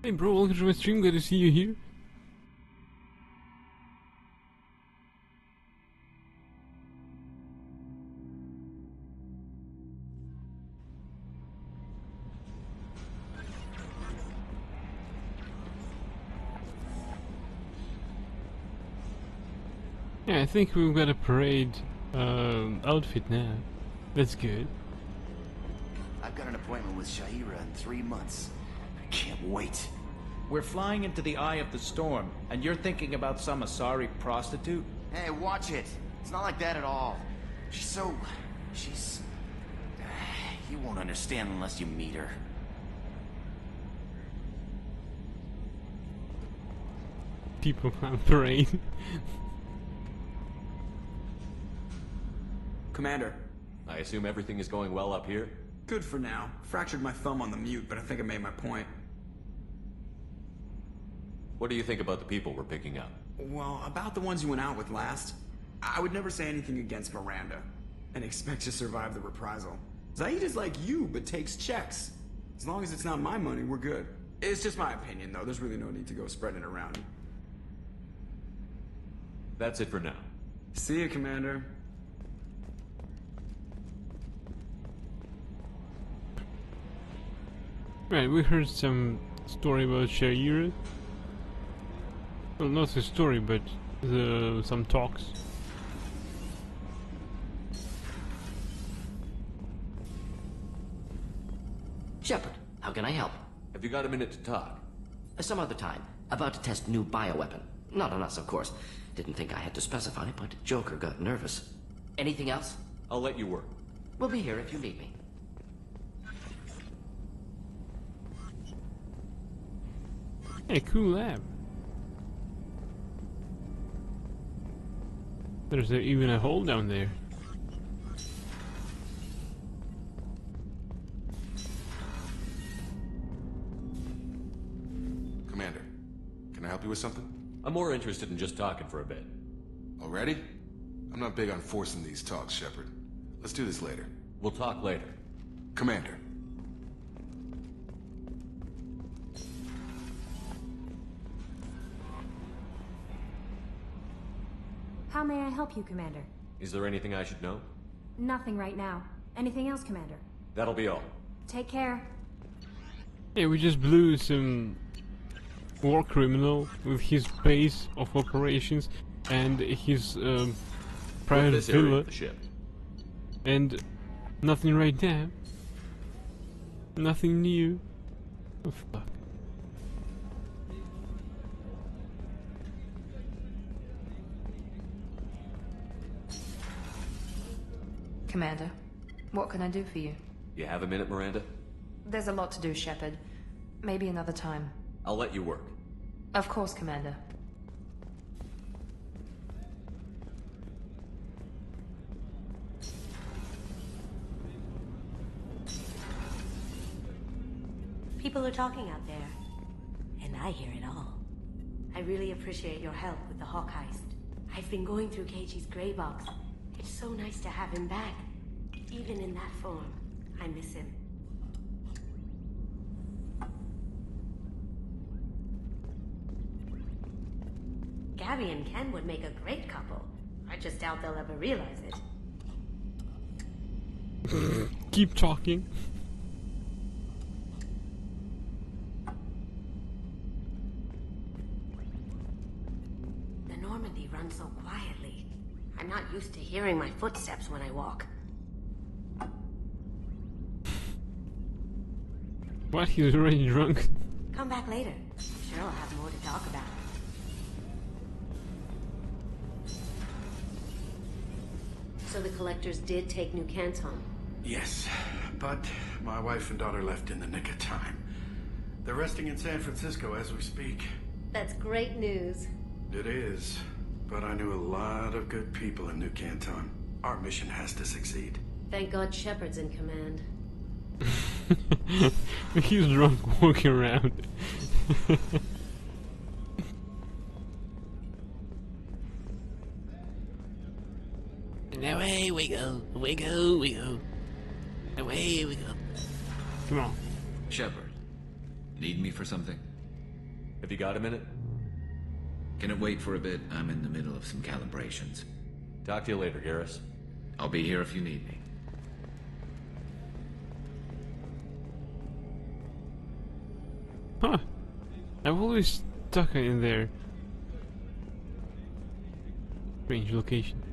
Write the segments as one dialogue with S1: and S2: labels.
S1: Hey bro, welcome to my stream, good to see you here. Yeah, I think we've got a parade outfit now. That's good.
S2: I've got an appointment with Shahira in 3 months. I can't wait.
S3: We're flying into the eye of the storm, and you're thinking about some Asari prostitute?
S2: Hey, watch it. It's not like that at all. She's... You won't understand unless you meet her.
S1: People on parade.
S4: Commander.
S5: I assume everything is going well up here?
S4: Good for now. Fractured my thumb on the mute, but I think I made my point.
S5: What do you think about the people we're picking up?
S4: Well, about the ones you went out with last, I would never say anything against Miranda, and expect to survive the reprisal. Zaid is like you, but takes checks. As long as it's not my money, we're good. It's just my opinion, though. There's really no need to go spreading it around.
S5: That's it for now.
S4: See ya, Commander.
S1: Right, we heard some story about Shahira. Well, not a story, but some talks.
S6: Shepard, how can I help?
S5: Have you got a minute to talk?
S6: Some other time. About to test new bioweapon. Not on us, of course. Didn't think I had to specify, but Joker got nervous. Anything else?
S5: I'll let you work.
S6: We'll be here if you need me.
S1: Hey, cool lab. There's even a hole down there.
S7: Commander, can I help you with something?
S5: I'm more interested in just talking for a bit.
S7: Already? I'm not big on forcing these talks, Shepard. Let's do this later.
S5: We'll talk later.
S7: Commander.
S8: How may I help you, Commander?
S5: Is there anything I should know?
S8: Nothing right now. Anything else, Commander?
S5: That'll be all.
S8: Take care.
S1: Yeah, we just blew some war criminal with his base of operations and his private
S5: This area
S1: villa,
S5: of the ship.
S1: and nothing right now. Nothing new. Oh fuck.
S9: Commander, what can I do for you?
S5: You have a minute, Miranda?
S9: There's a lot to do, Shepard. Maybe another time.
S5: I'll let you work.
S9: Of course, Commander.
S10: People are talking out there, and I hear it all. I really appreciate your help with the Hawk heist. I've been going through Keiichi's gray box. It's so nice to have him back. Even in that form, I miss him. Gabby and Ken would make a great couple. I just doubt they'll ever realize it.
S1: Keep talking.
S10: The Normandy runs so quietly. I'm not used to hearing my footsteps when I walk.
S1: What? He's already drunk?
S10: Come back later. I'm sure I'll have more to talk about. So the collectors did take New Canton.
S11: Yes, but my wife and daughter left in the nick of time. They're resting in San Francisco as we speak.
S10: That's great news.
S11: It is, but I knew a lot of good people in New Canton. Our mission has to succeed.
S10: Thank God Shepard's in command.
S1: He's drunk walking around.
S12: And away we go, we go, we go. Away we go.
S1: Come on.
S13: Shepard, need me for something?
S5: Have you got a minute?
S13: Can it wait for a bit? I'm in the middle of some calibrations.
S5: Talk to you later, Garrus.
S13: I'll be here if you need me.
S1: Huh. I've always stuck in there. Strange location.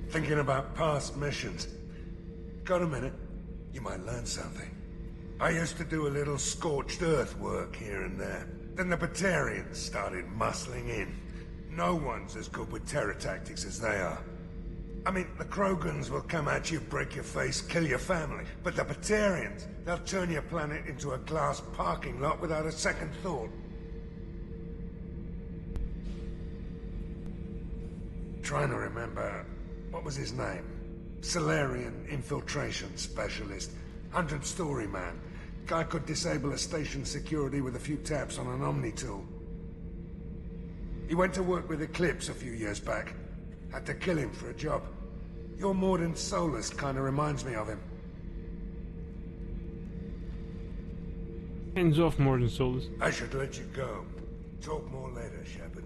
S14: Thinking about past missions. Got a minute? You might learn something. I used to do a little scorched earth work here and there. Then the Batarians started muscling in. No one's as good with terror tactics as they are. I mean, the Krogans will come at you, break your face, kill your family. But the Batarians, they'll turn your planet into a glass parking lot without a second thought. Trying to remember... what was his name? Salarian infiltration specialist. 100-story man. Guy could disable a station security with a few taps on an Omni tool. He went to work with Eclipse a few years back. Had to kill him for a job. Your Mordin Solus kind of reminds me of him.
S1: Hands off, Mordin Solus.
S14: I should let you go. Talk more later, Shepard.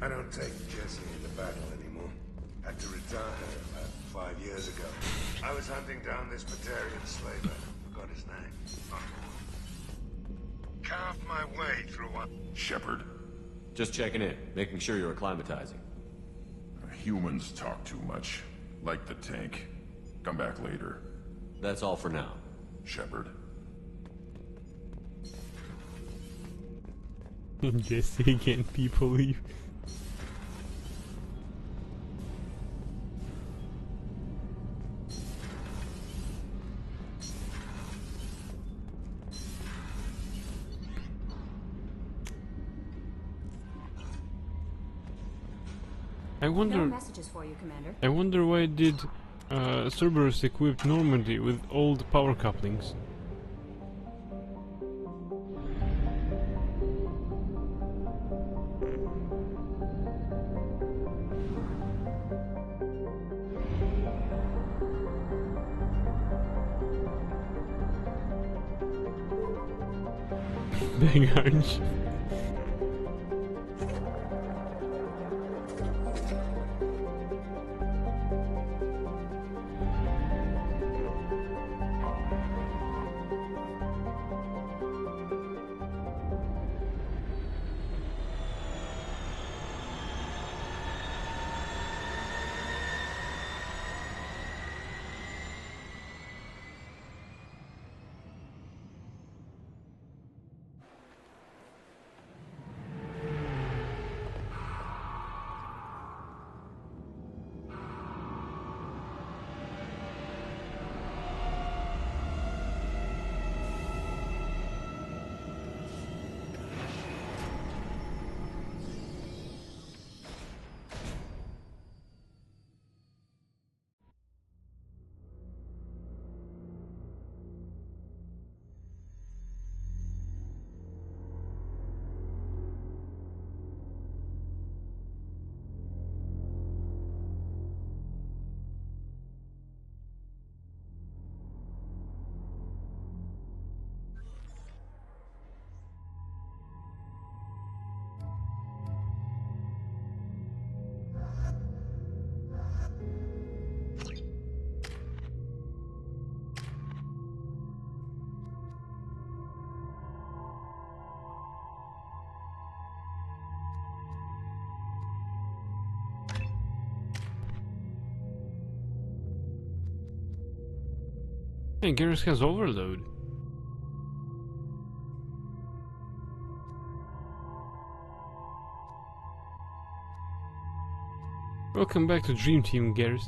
S14: I don't take Jesse into battle anymore. Had to retire about 5 years ago. I was hunting down this Batarian slaver. Forgot his name. Carved my way through one.
S7: Shepard,
S5: Just checking in, making sure you're acclimatizing.
S7: humans talk too much. Like the tank. Come back later.
S5: That's all for now.
S7: Shepard.
S1: Jesse again, people leave. I wonder.
S8: No messages for you, Commander.
S1: I wonder why did Cerberus equip Normandy with old power couplings? big hunch. Hey, Garrus has overload. Welcome back to Dream Team, Garrus.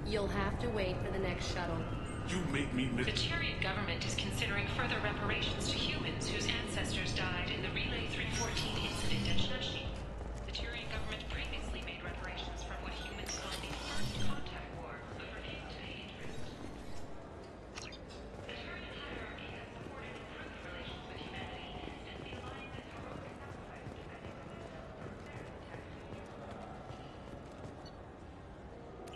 S15: You'll have to wait for the next shuttle.
S16: You made me
S17: The Tyrian government is considering further reparations to humans whose ancestors died in the Relay 314 incident at Shnashi. The Tyrian government previously made reparations from what humans called the First Contact War, but refused to pay interest. The Tyrian hierarchy has supported improved relations with humanity, and the Alliance has heroically sacrificed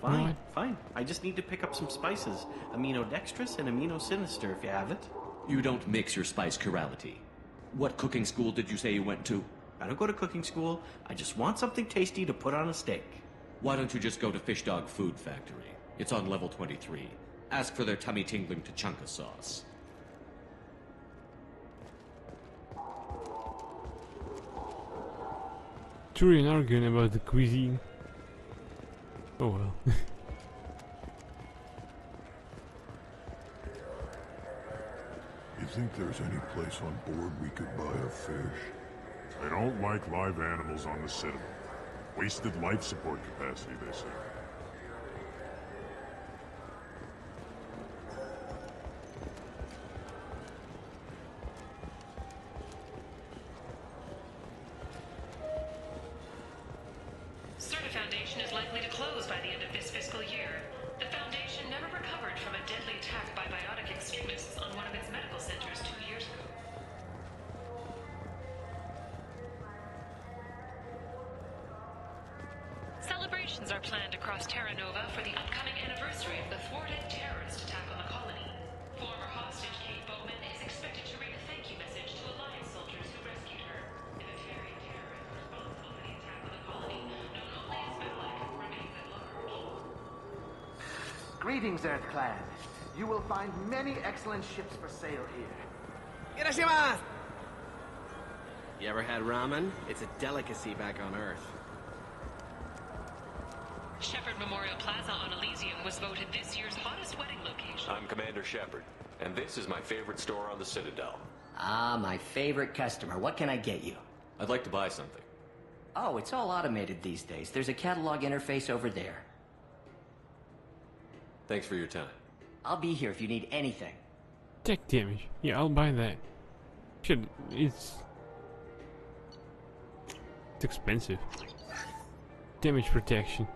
S3: Fine, fine. I just need to pick up some spices. Aminodextrous and aminosinister, if you have it.
S5: You don't mix your spice chirality. What cooking school did you say you went to?
S3: I don't go to cooking school. I just want something tasty to put on a steak.
S5: Why don't you just go to Fish Dog Food Factory? It's on level 23. Ask for their tummy-tingling Tachanka sauce.
S1: Tyrian arguing about the cuisine. Oh well.
S7: You think there's any place on board we could buy a fish?
S18: I don't like live animals on the Citadel. Wasted life support capacity, they say.
S17: Certa Foundation is likely to close by the end of this fiscal year. The Foundation never recovered from a deadly attack by biotic extremists on one of its medical centers 2 years ago. Celebrations are planned across Terra Nova for the upcoming anniversary of the thwarted terrorist attack on the colony. Former hostage Kate Bowman is expected to read a thank you message to Alliance soldiers who rescued her. The Batarian terrorist responsible for the attack on the colony, known only as Malik, remains at large.
S19: Greetings, Earth Clan. You will find many excellent ships for sale here.
S20: Hiroshima! You ever had ramen? It's a delicacy back on Earth.
S17: Shepherd Memorial Plaza on Elysium was voted this year's hottest wedding location.
S16: I'm Commander Shepard, and this is my favorite store on the Citadel.
S6: Ah, my favorite customer. What can I get you?
S16: I'd like to buy something.
S6: Oh, it's all automated these days. There's a catalog interface over there.
S16: Thanks for your time.
S6: I'll be here if you need anything.
S1: Tech damage. Yeah, I'll buy that. Shit, it's expensive. Damage protection.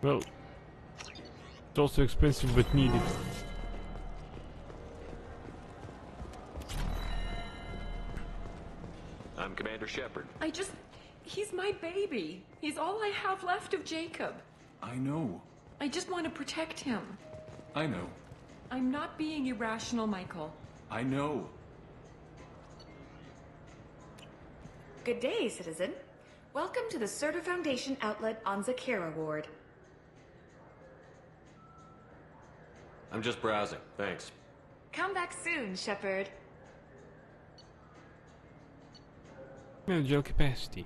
S1: Well, it's also expensive but needed.
S16: I'm Commander Shepard.
S21: He's my baby. He's all I have left of Jacob.
S22: I know.
S21: I just want to protect him.
S22: I know.
S21: I'm not being irrational, Michael.
S22: I know.
S23: Good day, citizen. Welcome to the Serta Foundation outlet on Zakera Ward.
S16: I'm just browsing, thanks.
S23: Come back soon, Shepard.
S1: Medical capacity.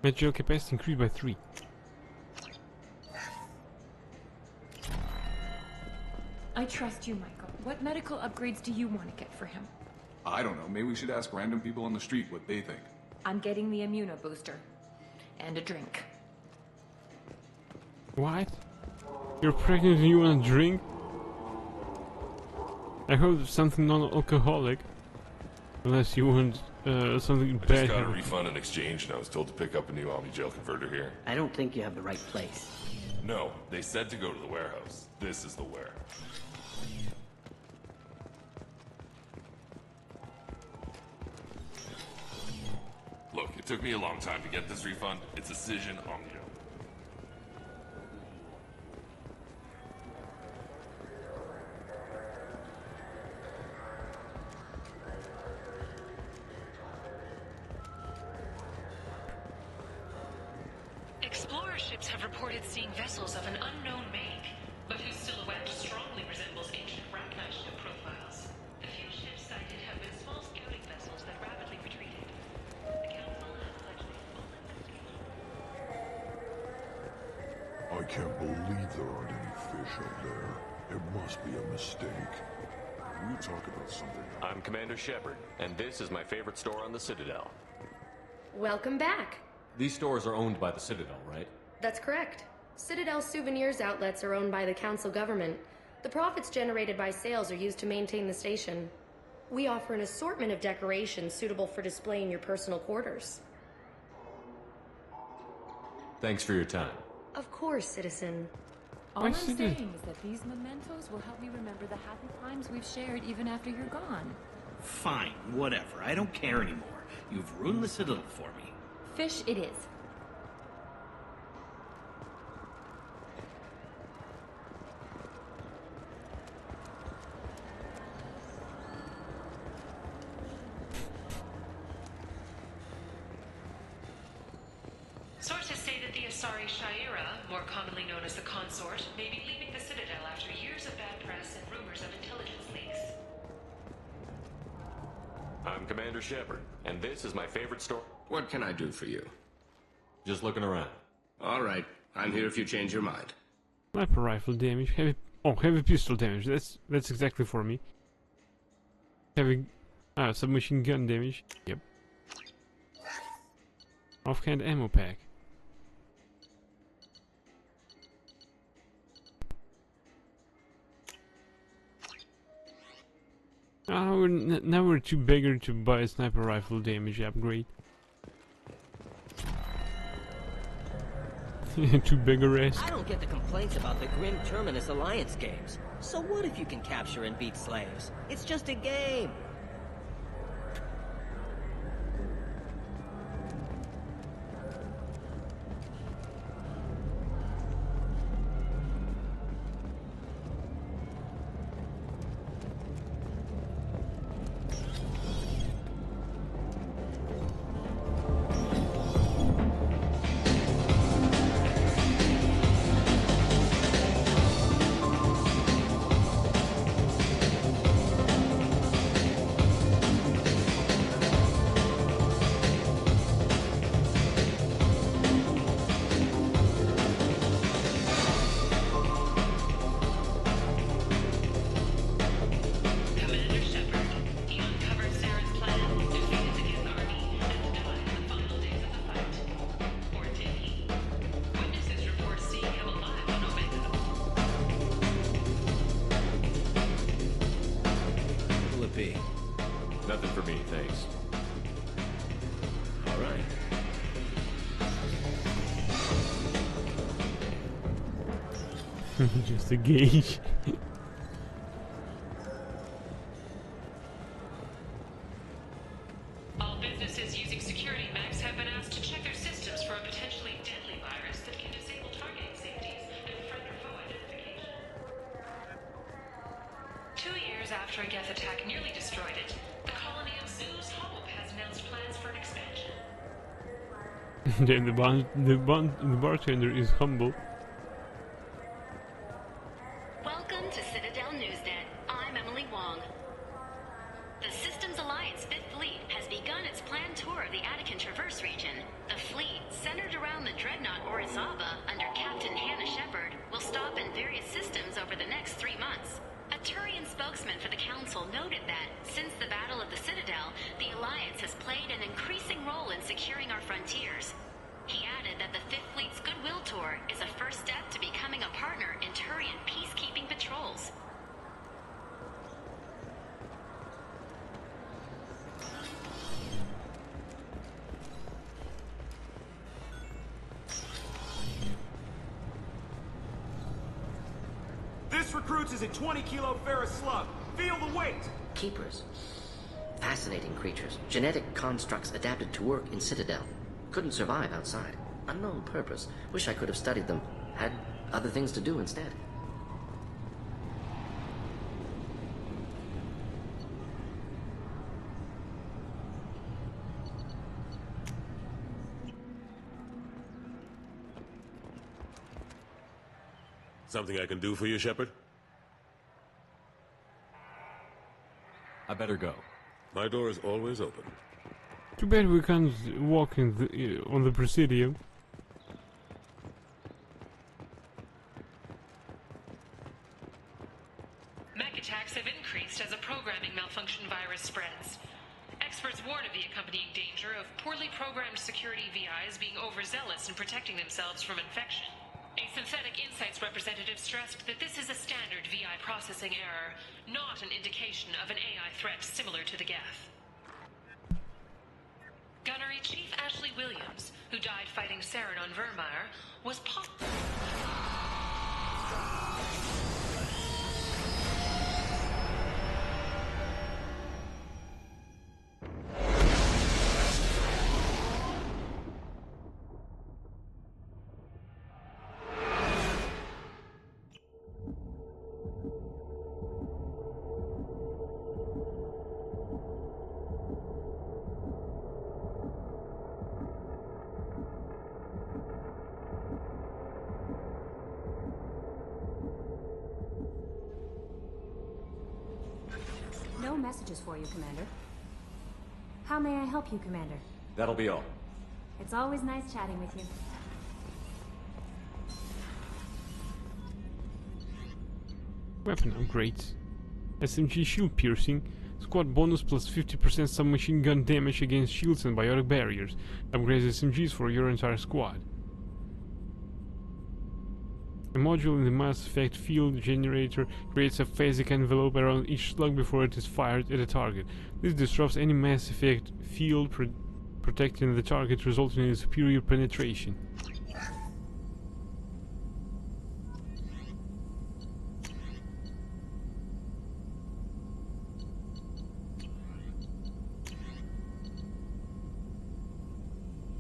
S1: Medical capacity increased by 3.
S21: I trust you, Michael. What medical upgrades do you want to get for him?
S22: I don't know. Maybe we should ask random people on the street what they think.
S21: I'm getting the immuno booster. And a drink.
S1: What? You're pregnant and you want a drink? I hope it's something non-alcoholic. Unless you want something
S7: I
S1: bad.
S7: just got a refund in exchange, and I was told to pick up a new Omni-Gel converter here.
S6: I don't think you have the right place.
S7: No, they said to go to the warehouse. This is the warehouse. Look, it took me a long time to get this refund. It's Cision Omni-Gel.
S17: Explorer ships have reported seeing vessels of an unknown make, but whose silhouette strongly resembles ancient Rachni ship profiles. The few ships sighted have been small scouting vessels that rapidly retreated. The Council has pledged a full investigation.
S18: I can't believe there aren't any fish out there. It must be a mistake. Can we talk about something?
S16: I'm Commander Shepard, and this is my favorite store on the Citadel.
S15: Welcome back.
S16: These stores are owned by the Citadel, right?
S15: That's correct. Citadel Souvenirs outlets are owned by the Council government. The profits generated by sales are used to maintain the station. We offer an assortment of decorations suitable for display in your personal quarters.
S16: Thanks for your time.
S15: Of course, citizen.
S21: All I'm saying is that these mementos will help me remember the happy times we've shared even after you're gone.
S3: Fine, whatever. I don't care anymore. You've ruined the Citadel for me.
S21: Fish it is.
S17: Sources say that the Asari Shaira, more commonly known as the Consort, may be leaving the Citadel after years of bad press and rumors of intelligence leaks.
S16: I'm Commander Shepard, and this is my favorite store.
S20: What can I do for you?
S16: Just looking around.
S20: All right. I'm here if you change your mind.
S1: Sniper rifle damage, heavy pistol damage. That's exactly for me. Heavy submachine gun damage. Yep. Offhand ammo pack. Now we're too bigger to buy a sniper rifle damage upgrade. Too big a risk.
S24: I don't get the complaints about the Grim Terminus Alliance games. So what if you can capture and beat slaves? It's just a game.
S1: Just a gauge.
S17: All businesses using security mechs have been asked to check their systems for a potentially deadly virus that can disable targeting safeties and further foe identification. 2 years after a Geth attack nearly destroyed it, the colony of Zoo's Hope has announced plans for an expansion.
S1: Then the bartender is humble.
S2: Welcome to Citadel Newsnet. I'm Emily Wong. The Systems Alliance 5th Fleet has begun its planned tour of the Attican Traverse region. The fleet, centered around the dreadnought Orizaba under Captain Hannah Shepard, will stop in various systems over the next 3 months. A Turian spokesman for the Council noted that, since the Battle of the Citadel, the Alliance has played an increasing role in securing our frontiers. He added that the 5th Fleet's Goodwill Tour is a first step to becoming a partner in Turian peacekeeping patrols.
S4: This recruits is a 20-kilo ferrous slug. Feel the weight!
S6: Keepers. Fascinating creatures. Genetic constructs adapted to work in Citadel. Couldn't survive outside. Unknown purpose. Wish I could have studied them. Had other things to do instead.
S9: Something I can do for you, Shepard?
S16: I better go.
S9: My door is always open.
S1: Too bad we can't walk in on the Presidium.
S17: Mech attacks have increased as a programming malfunction virus spreads. Experts warn of the accompanying danger of poorly programmed security VIs being overzealous in protecting themselves from infection. A Synthetic Insights representative stressed that this is a standard VI processing error, not an indication of an AI threat similar to the Geth. Gunnery Chief Ashley Williams, who died fighting Saren on Vermeer, was
S8: No messages for you, Commander. How may I help you, Commander?
S16: That'll be all.
S8: It's always nice chatting with you.
S1: Weapon upgrades. SMG shield piercing. Squad bonus plus 50% submachine gun damage against shields and biotic barriers. Upgrades SMGs for your entire squad. A module in the Mass Effect field generator creates a phasic envelope around each slug before it is fired at a target. This disrupts any Mass Effect field protecting the target, resulting in superior penetration.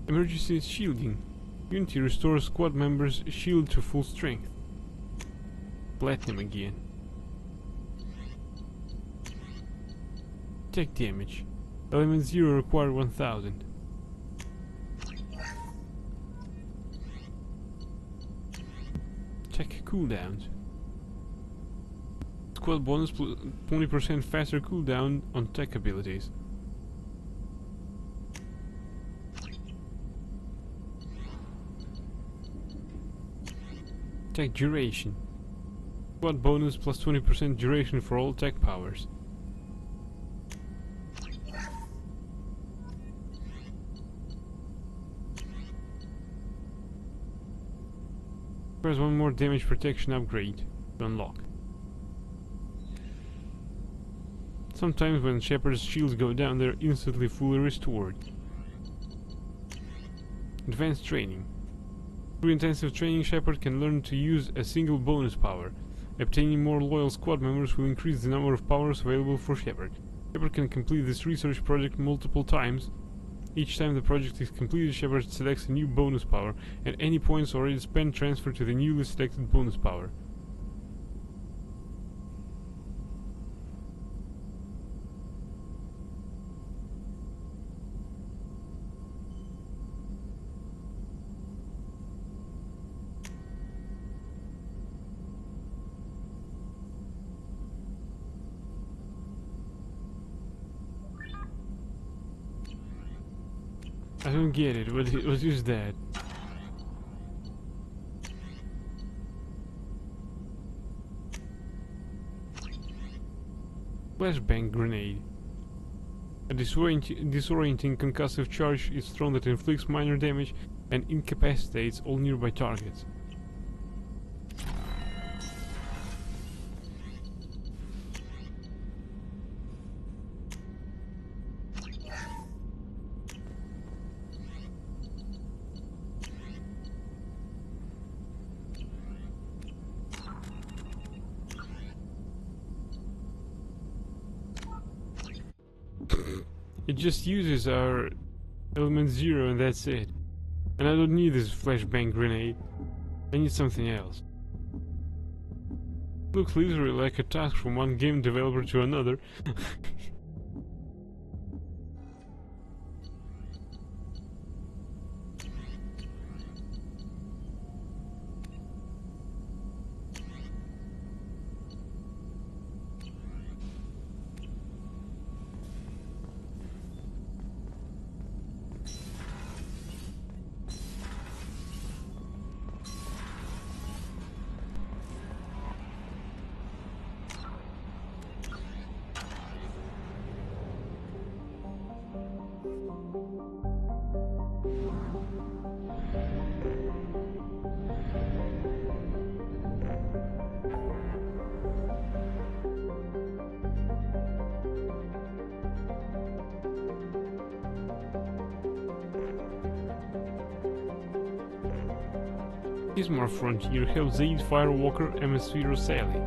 S1: Emergency shielding. Unity restores squad members' shield to full strength. Platinum again. Tech damage. Element 0 require 1000. Tech cooldowns. Squad bonus 20% faster cooldown on tech abilities. Tech duration. Squad bonus plus 20% duration for all tech powers. There's one more damage protection upgrade to unlock. Sometimes when Shepard's shields go down, they're instantly fully restored. Advanced training. Through intensive training, Shepard can learn to use a single bonus power. Obtaining more loyal squad members will increase the number of powers available for Shepard. Shepard can complete this research project multiple times. Each time the project is completed, Shepard selects a new bonus power, and any points already spent transfer to the newly selected bonus power. I don't get it. What is that? Flashbang grenade. A disorienting concussive charge is thrown that inflicts minor damage and incapacitates all nearby targets. It just uses our element 0 and that's it. And I don't need this flashbang grenade. I need something else. Looks literally like a task from one game developer to another. Ismar Frontier helps Zaid Firewalker MS-0 Sally.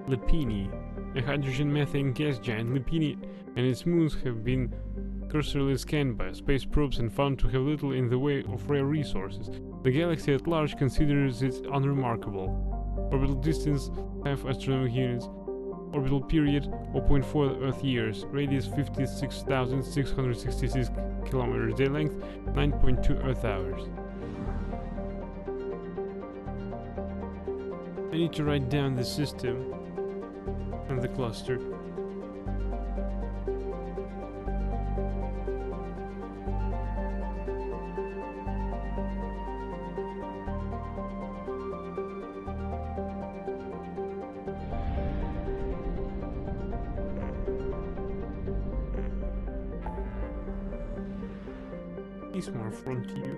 S1: Lepini, a hydrogen-methane gas giant. Lepini and its moons have been cursorily scanned by space probes and found to have little in the way of rare resources. The galaxy at large considers it unremarkable. Orbital distance, half astronomical units. Orbital period, 0.4 Earth years. Radius, 56,666 kilometers. Day length, 9.2 Earth hours. I need to write down the system and the cluster. Ismar Frontier.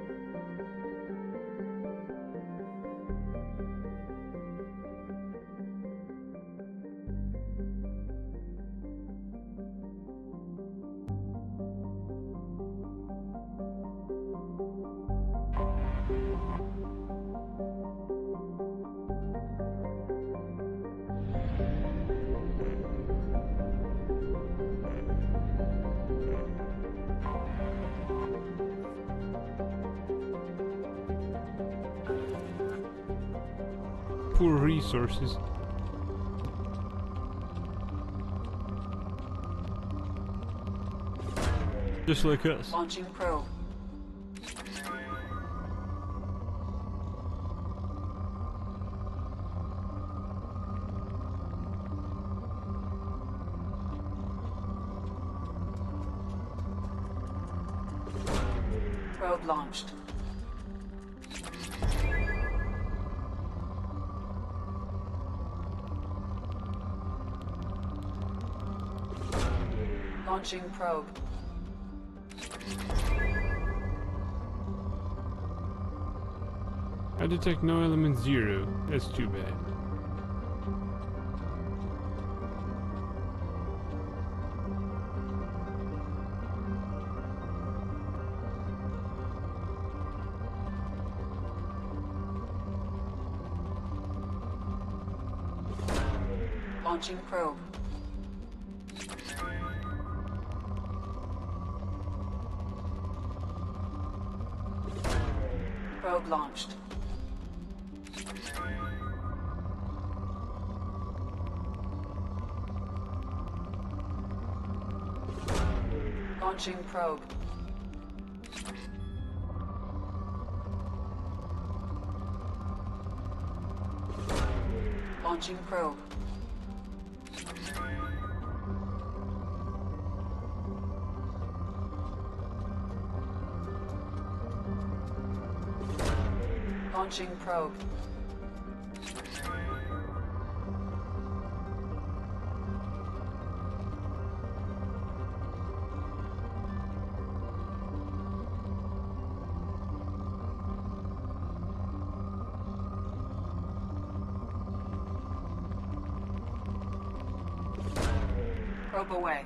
S1: Poor resources. Just like us.
S10: Launching probe. Probe launched. Launching probe.
S1: I detect no element 0. That's too bad.
S10: Launching probe. Probe launched. Launching probe. Launching probe. Launching probe. Probe away.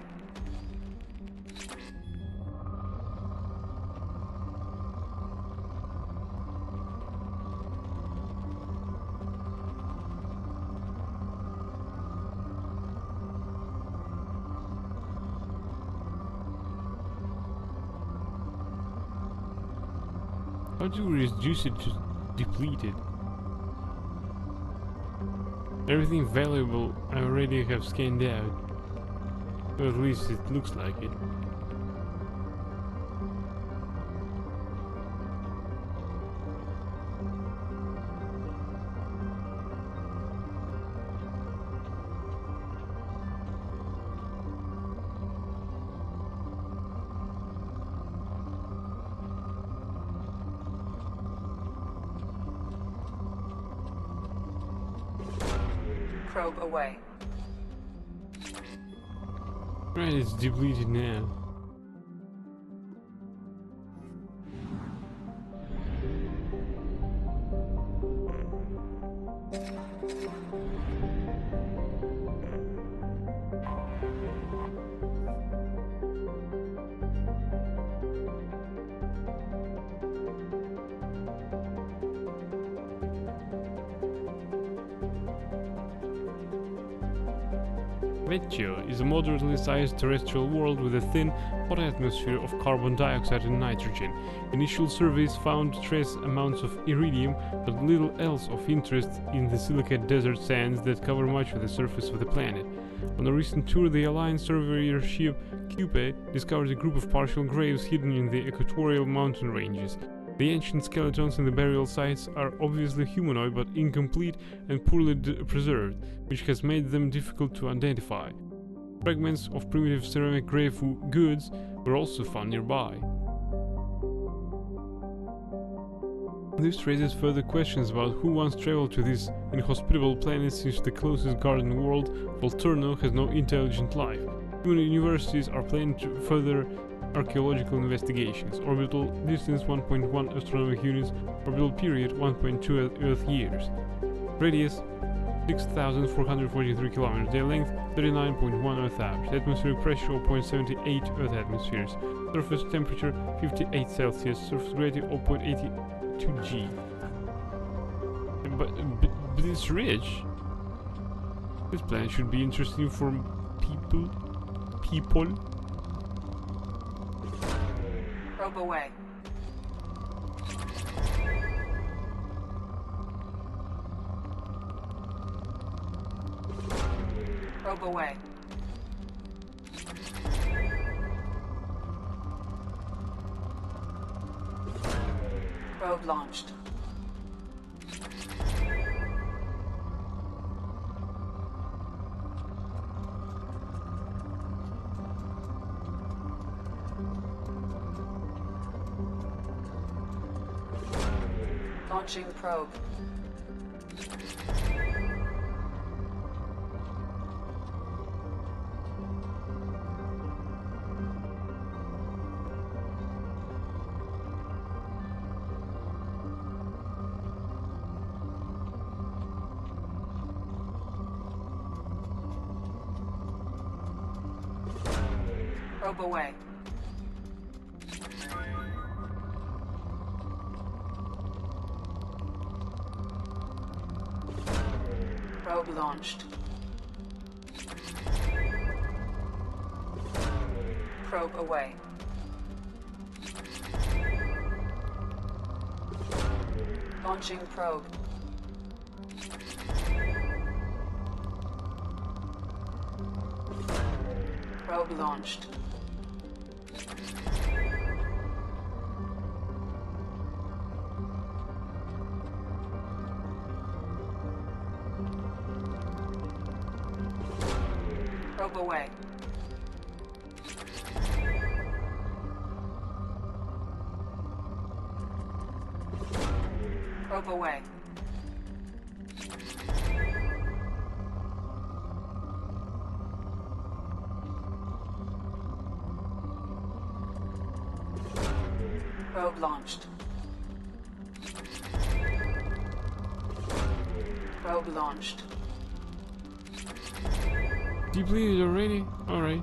S1: How do we reduce it to depleted? Everything valuable I already have scanned out. Or at least it looks like it.
S10: Probe away.
S1: Right, it's depleted now. Vetio is a moderately sized terrestrial world with a thin, hot atmosphere of carbon dioxide and nitrogen. Initial surveys found trace amounts of iridium, but little else of interest in the silicate desert sands that cover much of the surface of the planet. On a recent tour, the Alliance surveyor ship Cupid discovered a group of partial graves hidden in the equatorial mountain ranges. The ancient skeletons in the burial sites are obviously humanoid but incomplete and poorly preserved, which has made them difficult to identify. Fragments of primitive ceramic grave goods were also found nearby. This raises further questions about who once traveled to this inhospitable planet, since the closest garden world, Volturno, has no intelligent life. Human universities are planning to further archaeological investigations. Orbital distance 1.1 astronomical units, orbital period 1.2 Earth years. Radius 6,443 kilometers, day length 39.1 Earth hours, atmospheric pressure 0.78 Earth atmospheres, surface temperature 58 Celsius, surface gravity 0.82 G. But it's rich. This planet should be interesting for people.
S10: Probe away. Probe away. Probe launched. Launching probe. Probe away. Probe launched. Probe away. Launching probe. Probe launched. Probe away. Probe away. Probe launched. Probe launched.
S1: Depleted already? Alright.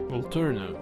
S1: Volturno.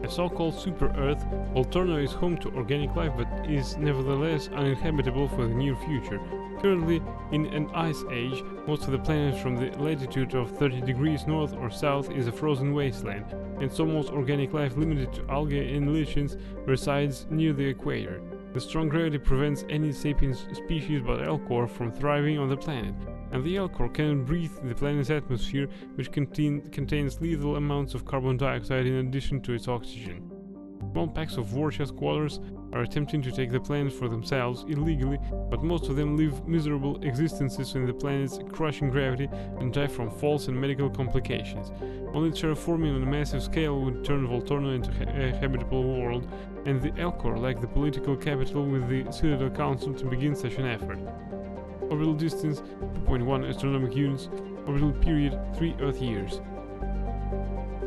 S1: A so-called super-Earth, Volturno is home to organic life but is nevertheless uninhabitable for the near future. Currently in an ice age, most of the planet from the latitude of 30 degrees north or south is a frozen wasteland, and so most organic life limited to algae and lichens resides near the equator. The strong gravity prevents any sapient species but Elcor from thriving on the planet, and the Elcor cannot breathe the planet's atmosphere, which contains lethal amounts of carbon dioxide in addition to its oxygen. Small packs of Vorcha squatters are attempting to take the planet for themselves illegally, but most of them live miserable existences in the planet's crushing gravity and die from falls and medical complications. Only terraforming on a massive scale would turn Volturno into a habitable world, and the Elcor lack the political capital with the Citadel Council to begin such an effort. Orbital distance 2.1 astronomical units, orbital period 3 Earth years.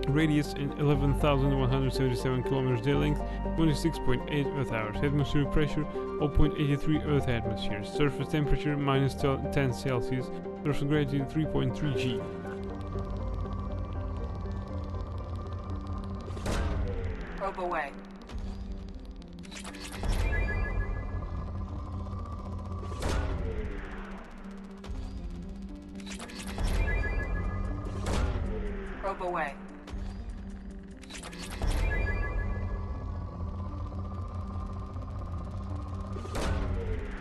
S1: Radius 11,177 km day length, 26.8 Earth hours. Atmospheric pressure 0.83 Earth atmospheres. Surface temperature minus 10 Celsius. Surface gravity 3.3 G.
S10: Probe away. Probe away.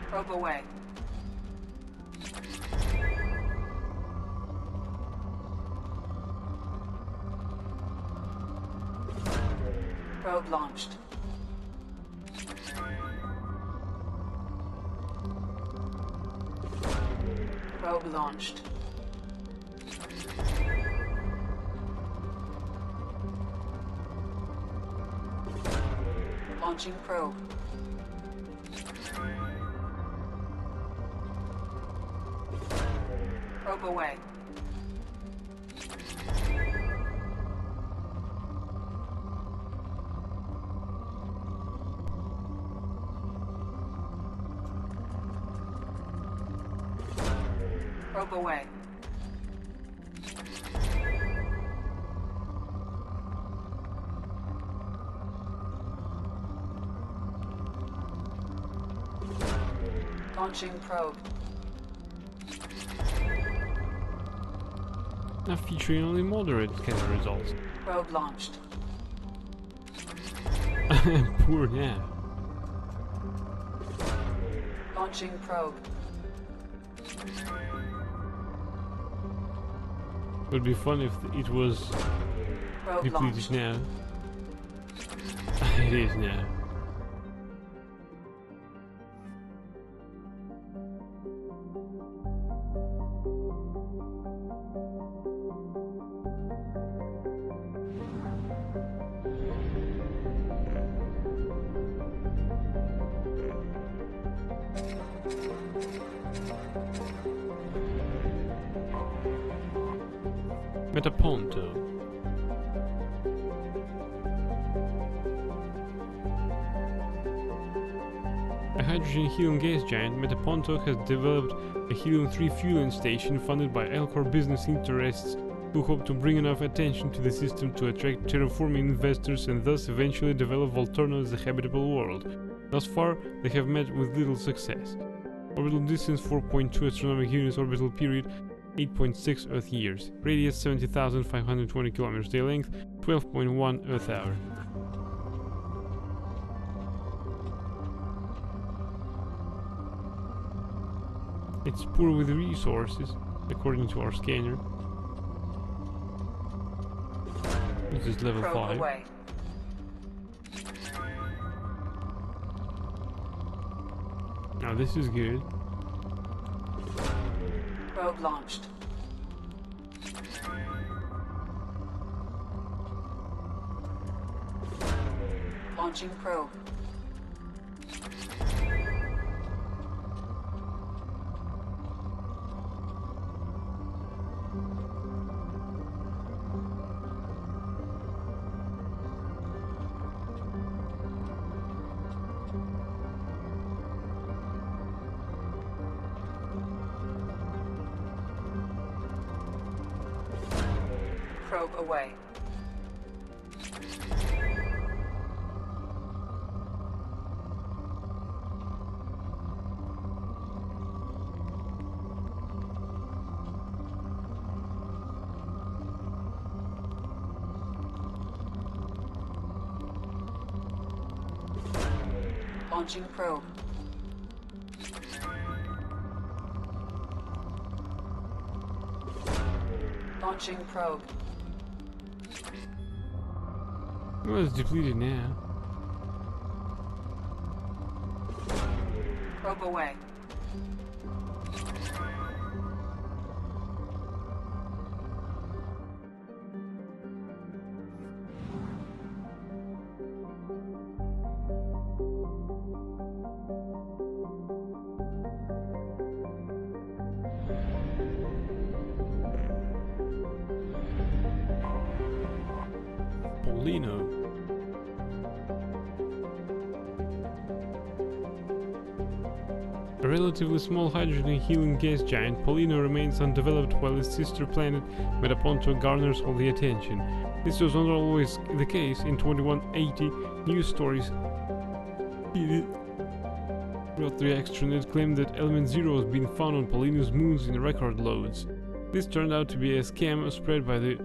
S10: Probe away. Probe launched. Probe launched. Launching probe. Probe away. Probe away. Launching probe.
S1: Now featuring only moderate kind of results.
S10: Probe launched.
S1: Poor yeah.
S10: Launching probe.
S1: Would be fun if it was
S10: Probe
S1: depleted
S10: launched.
S1: now. It is now. Metaponto. A hydrogen helium gas giant, Metaponto has developed a helium-3 fueling station funded by Elcor business interests who hope to bring enough attention to the system to attract terraforming investors and thus eventually develop Volturno as a habitable world. Thus far, they have met with little success. Orbital distance 4.2 astronomic units, orbital period 8.6 Earth years, radius 70,520 km, day length 12.1 Earth hour. It's poor with resources, according to our scanner. This is level 5.
S10: Away.
S1: Now this is good.
S10: Probe launched. Launching probe. Probe away. Launching probe. Launching probe.
S1: Well, it's depleted now.
S10: Probe away.
S1: Paulino. A relatively small hydrogen helium gas giant, Paulino remains undeveloped while its sister planet Metaponto garners all the attention. This was not always the case. In 2180, news stories about the extranet claimed that Element Zero has been found on Paulino's moons in record loads. This turned out to be a scam spread by the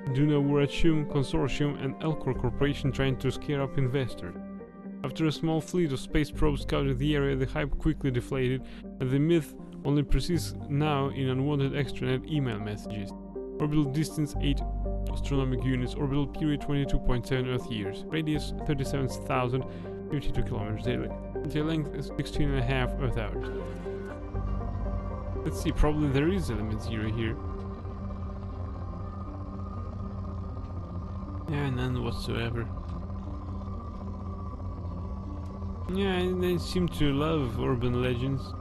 S1: Dunawurachum Consortium and Elcor Corporation trying to scare up investors. After a small fleet of space probes scouted the area, the hype quickly deflated, and the myth only persists now in unwanted extranet email messages. Orbital distance 8 astronomic units, orbital period 22.7 Earth years, radius 37,052 km, day length is 16.5 Earth hours. Let's see, probably there is Element Zero here. Yeah, none whatsoever. Yeah, they seem to love urban legends.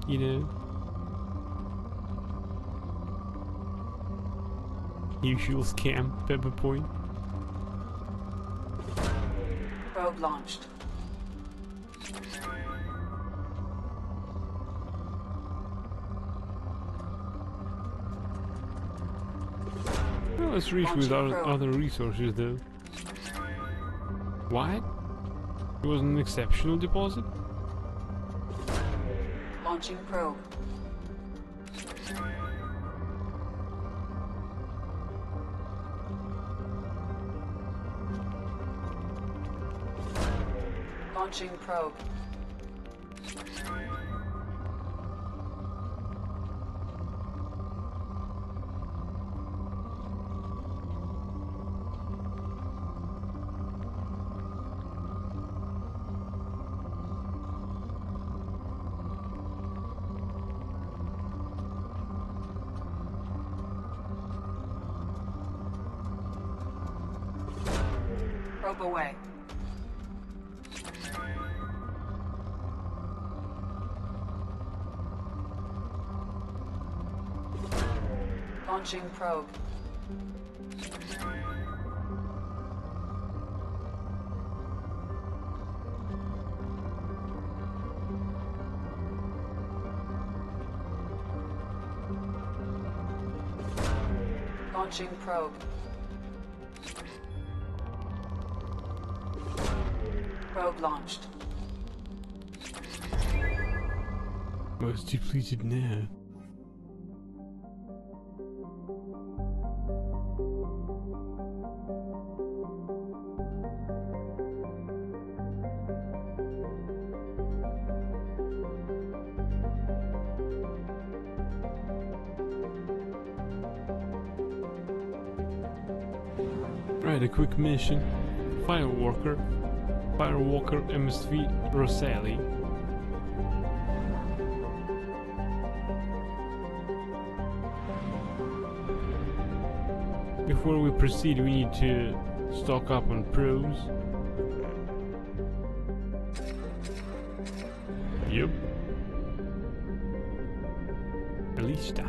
S1: You know. Usual scam, Pepper Point.
S10: Probe launched.
S1: Well, let's reach with our other resources though. What? It was an exceptional deposit?
S10: Launching probe. Launching probe. Probe away. Launching probe. Launching probe. Probe launched.
S1: Most depleted now. Right, a quick mission. Firewalker MSV Rosali. Before we proceed, we need to stock up on pros. Yep. Alista.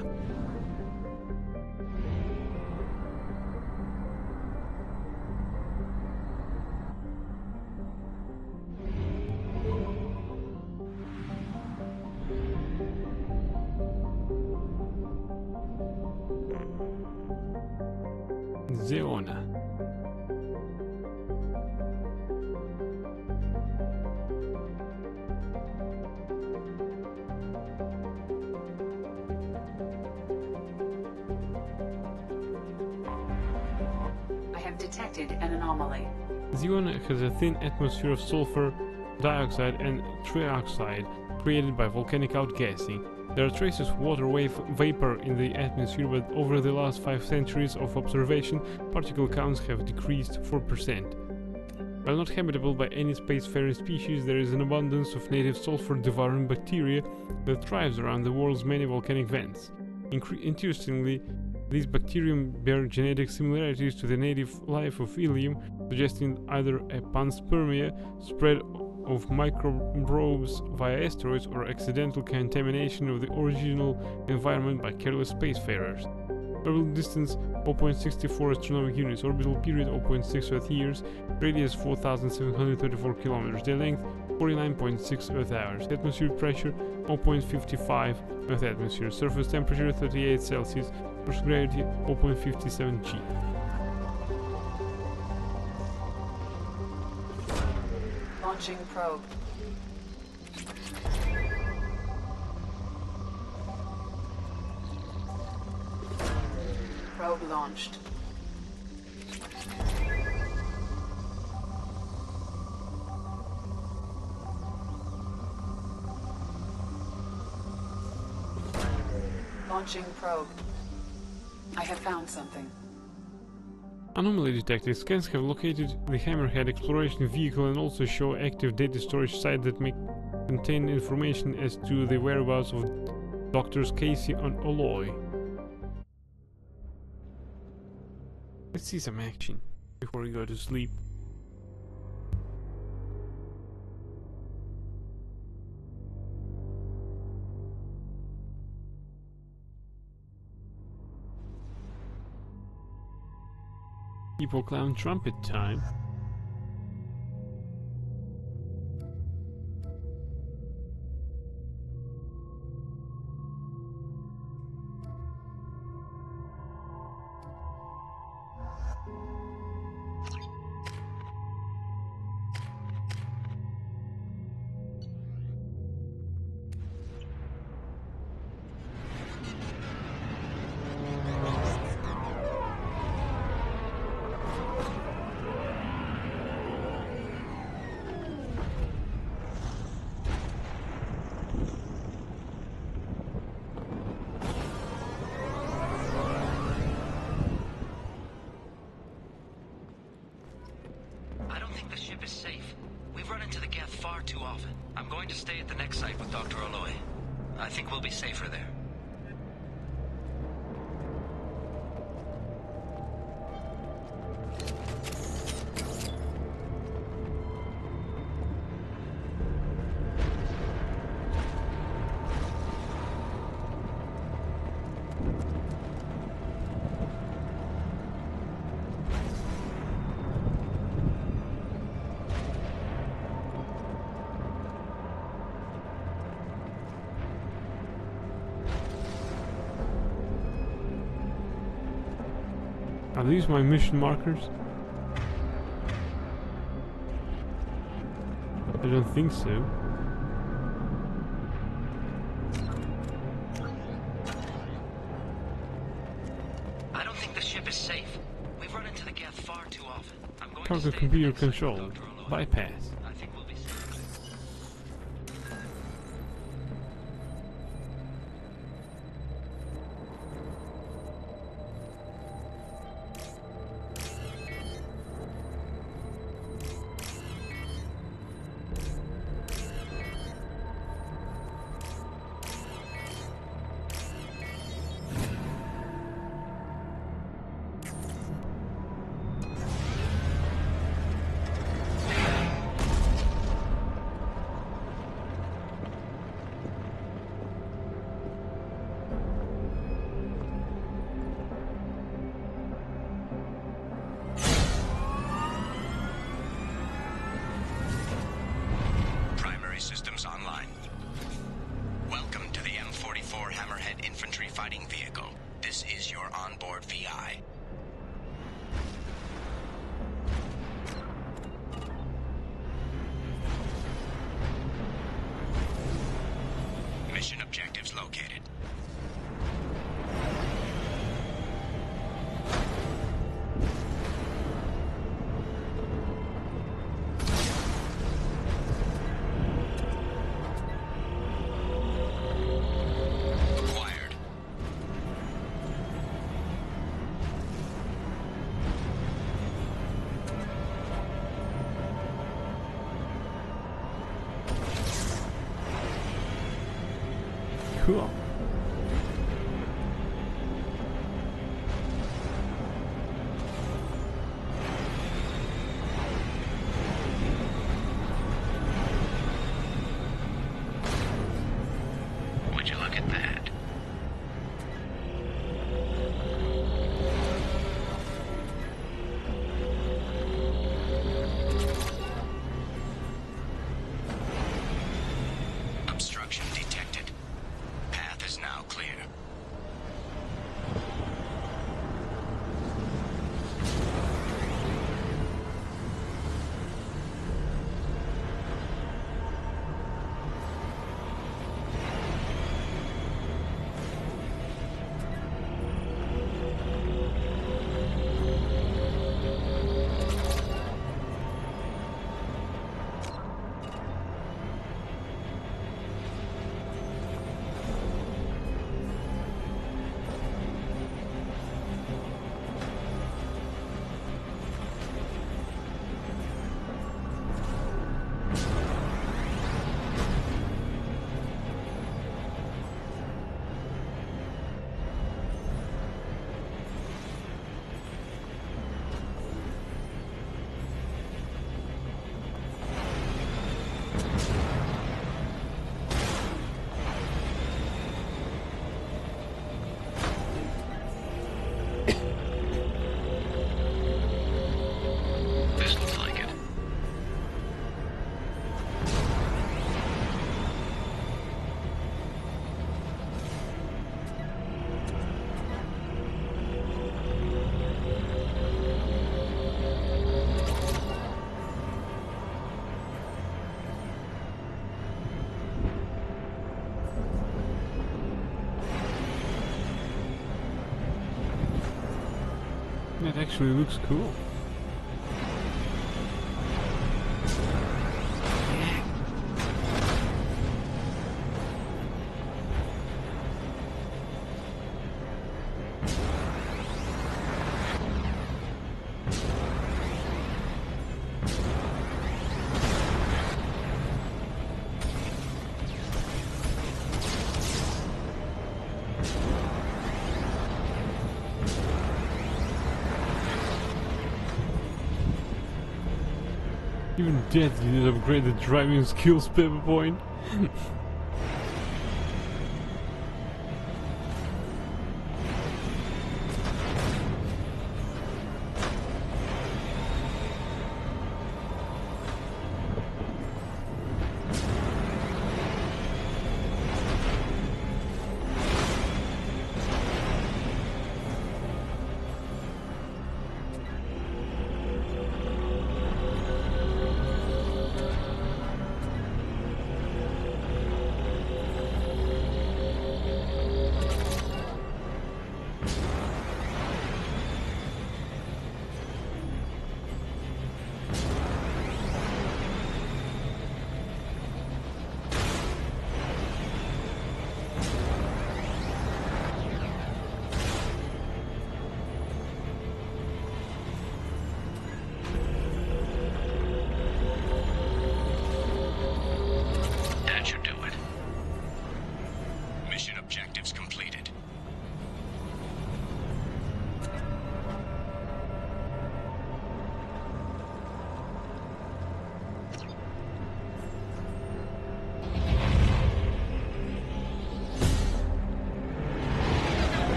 S1: Zeona.
S10: I have detected an anomaly.
S1: Zeona has a thin atmosphere of sulfur dioxide and trioxide created by volcanic outgassing. There are traces of water vapor in the atmosphere, but over the last 5 centuries of observation, particle counts have decreased 4%. While not habitable by any spacefaring species, there is an abundance of native sulfur-devouring bacteria that thrives around the world's many volcanic vents. Interestingly, these bacterium bear genetic similarities to the native life of Ilium, suggesting either a panspermia, spread of microbes via asteroids, or accidental contamination of the original environment by careless spacefarers. Orbital distance 0.64 astronomical units, orbital period 0.6 Earth years, radius 4,734 kilometers, day length 49.6 Earth hours, atmospheric pressure 0.55 Earth atmosphere, surface temperature 38 Celsius, Earth gravity 0.57 G.
S10: Launching probe. Probe launched. Launching probe. I have found something.
S1: Anomaly detected. Scans have located the Hammerhead exploration vehicle and also show active data storage site that may contain information as to the whereabouts of Doctors Casey and Aloy. Let's see some action before we go to sleep. People clown trumpet time.
S11: The ship is safe. We've run into the Geth far too often. I'm going to stay at the next site with Dr. Aloy. I think we'll be safer there.
S1: Are these my mission markers? I don't think so.
S11: I don't think the ship is safe. We've run into the Geth far too often. I'm going
S1: Cargo
S11: to stay
S1: computer control. Bypass.
S11: I think we'll be safe.
S5: Systems online. Welcome to the M44 Hammerhead Infantry Fighting Vehicle. This is your onboard VI. Mission objectives located.
S1: Cool.
S5: Would you look at that? Obstruction detected. Path is now clear. This looks like it.
S1: That actually looks cool. Even dead didn't upgrade the driving skills paper point.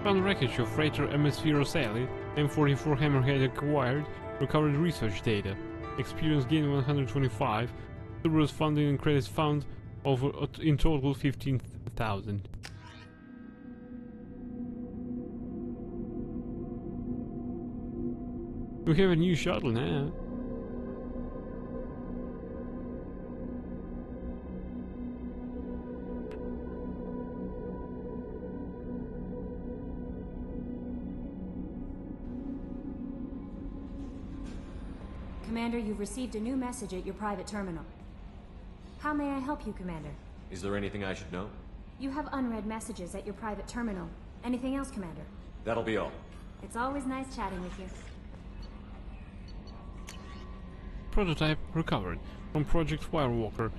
S1: Found wreckage of freighter MS Rosali, M44 Hammerhead acquired, recovered research data. Experience gain 125, Cerberus funding and credits found over in total 15,000. We have a new shuttle now.
S8: Commander, you've received a new message at your private terminal. How may I help you, Commander?
S16: Is there anything I should know?
S8: You have unread messages at your private terminal. Anything else, Commander?
S16: That'll be all.
S8: It's always nice chatting with you.
S1: Prototype recovered from Project Firewalker.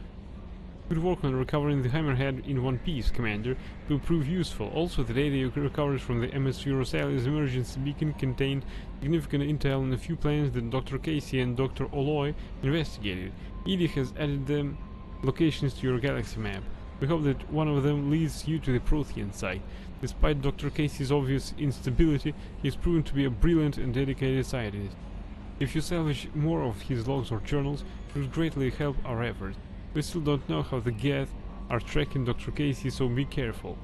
S1: Good work on recovering the Hammerhead in one piece, Commander. It will prove useful. Also, the data you recovered from the MS Rosali's emergency beacon contained significant intel on a few planets that Dr. Casey and Dr. Oloy investigated. EDI has added them locations to your galaxy map. We hope that one of them leads you to the Prothean site. Despite Dr. Casey's obvious instability, he is proven to be a brilliant and dedicated scientist. If you salvage more of his logs or journals, it would greatly help our efforts. We still don't know how the Geth are tracking Dr. Casey, so be careful.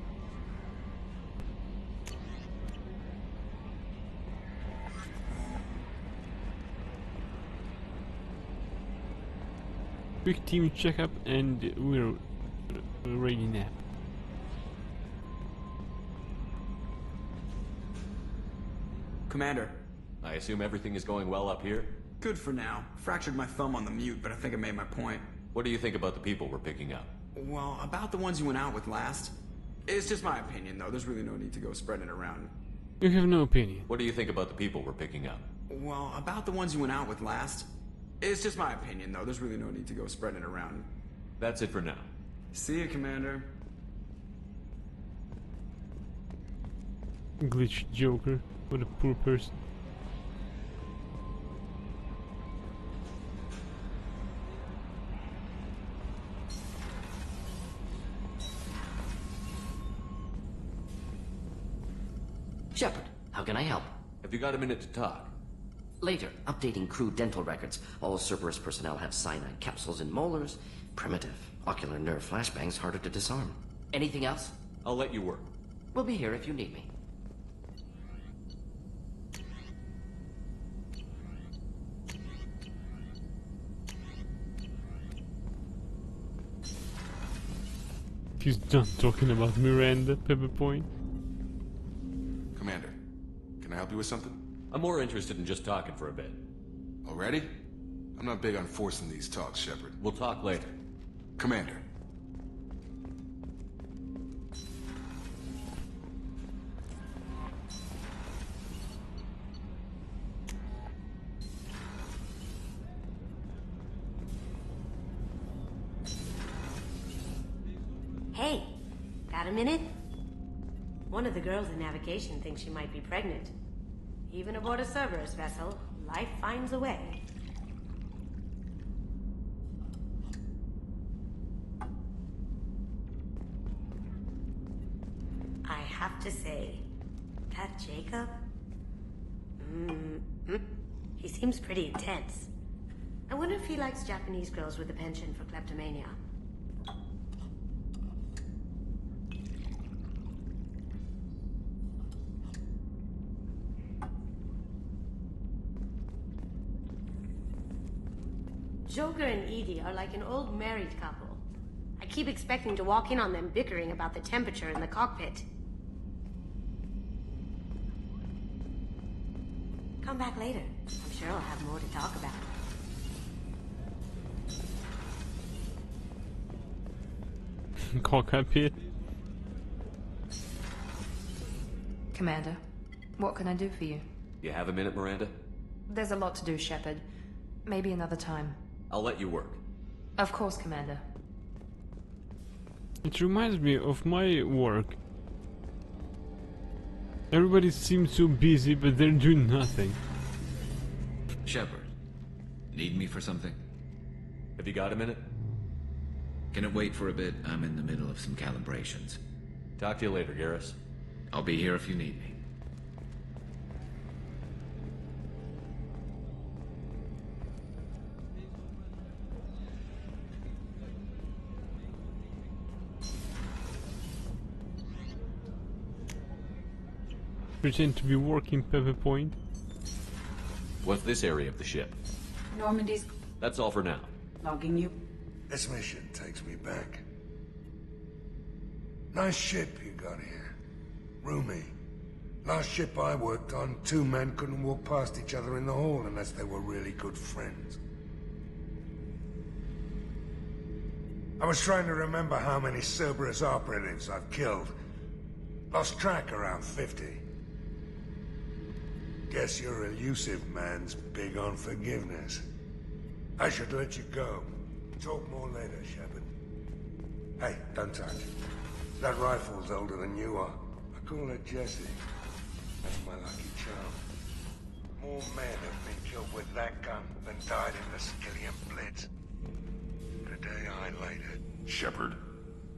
S1: Quick team checkup and we're ready now.
S12: Commander.
S16: I assume everything is going well up here?
S12: Good for now. Fractured my thumb on the mute, but I think I made my point.
S16: What do you think about the people we're picking up?
S12: Well, about the ones you went out with last. It's just my opinion, though. There's really no need to go spreading it around.
S1: You have no opinion.
S16: What do you think about the people we're picking up?
S12: Well, about the ones you went out with last. It's just my opinion, though. There's really no need to go spreading it around.
S16: That's it for now.
S12: See you, Commander.
S1: Glitch Joker. What a poor person.
S6: Shepard, how can I help?
S16: Have you got a minute to talk?
S6: Later, updating crew dental records. All Cerberus personnel have cyanide capsules in molars. Primitive. Ocular nerve flashbangs harder to disarm. Anything else?
S16: I'll let you work.
S6: We'll be here if you need me.
S1: He's done talking about Miranda, Pepper Point.
S22: Commander, can I help you with something?
S16: I'm more interested in just talking for a bit.
S22: Already? I'm not big on forcing these talks, Shepard.
S16: We'll talk later.
S22: Commander.
S13: Hey, got a minute? One of the girls in navigation thinks she might be pregnant. Even aboard a Cerberus vessel, life finds a way. I have to say, that Jacob? He seems pretty intense. I wonder if he likes Japanese girls with a penchant for kleptomania. Joker and Edie are like an old married couple. I keep expecting to walk in on them bickering about the temperature in the cockpit. Come back later. I'm sure I'll have more to talk about.
S1: Cockpit.
S14: Commander, what can I do for you?
S16: You have a minute, Miranda?
S14: There's a lot to do, Shepard. Maybe another time.
S16: I'll let you work.
S14: Of course, Commander.
S1: It reminds me of my work. Everybody seems so busy, but they're doing nothing.
S19: Shepard, need me for something?
S16: Have you got a minute?
S19: Can it wait for a bit? I'm in the middle of some calibrations.
S16: Talk to you later, Garrus.
S19: I'll be here if you need me.
S1: Pretend to be working Pepper Point.
S16: What's this area of the ship?
S10: Normandy's
S16: That's all for now.
S10: logging you.
S7: This mission takes me back. Nice ship you got here. Roomy. Last ship I worked on, 2 men couldn't walk past each other in the hall unless they were really good friends. I was trying to remember how many Cerberus operatives I've killed. Lost track around 50. Guess your elusive man's big on forgiveness. I should let you go. Talk more later, Shepard. Hey, don't touch. That rifle's older than you are. I call it Jesse. That's my lucky charm. More men have been killed with that gun than died in the Skillian Blitz. The day I laid it.
S9: Shepard.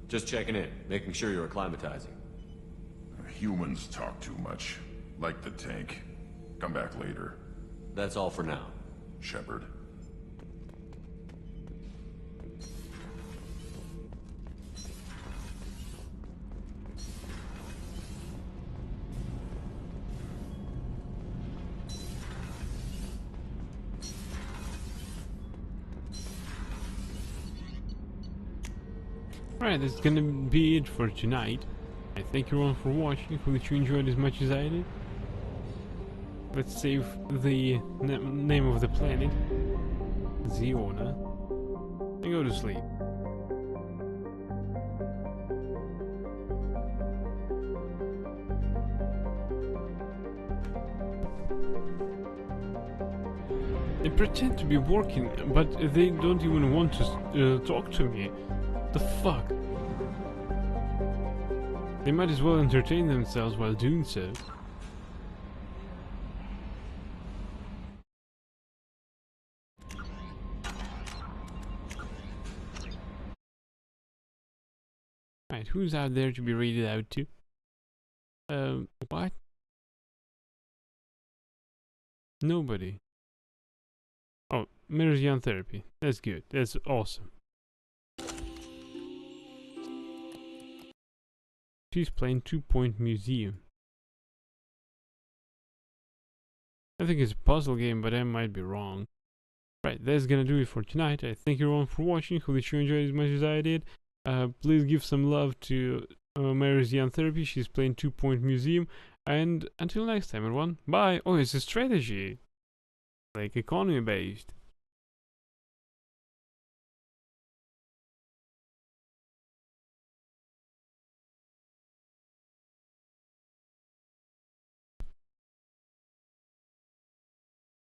S16: Just checking in, making sure you're acclimatizing.
S9: Humans talk too much. Like the tank. Come back later.
S16: That's all for now.
S9: Shepard.
S1: Alright, that's gonna be it for tonight. I thank everyone for watching. Hope you enjoyed as much as I did. Let's save the name of the planet, Ziona, and go to sleep. They pretend to be working, but they don't even want to talk to me. The fuck? They might as well entertain themselves while doing so. Right, who's out there to be raided out to? What? Nobody. Oh, Meridian Therapy. That's good. That's awesome. She's playing 2 Point Museum. I think it's a puzzle game, but I might be wrong. Right, that's gonna do it for tonight. I thank everyone for watching. Hope that you enjoyed as much as I did. Please give some love to Meridian Therapy. She's playing 2 Point Museum. And until next time, everyone. Bye. Oh, it's a strategy. Like economy based.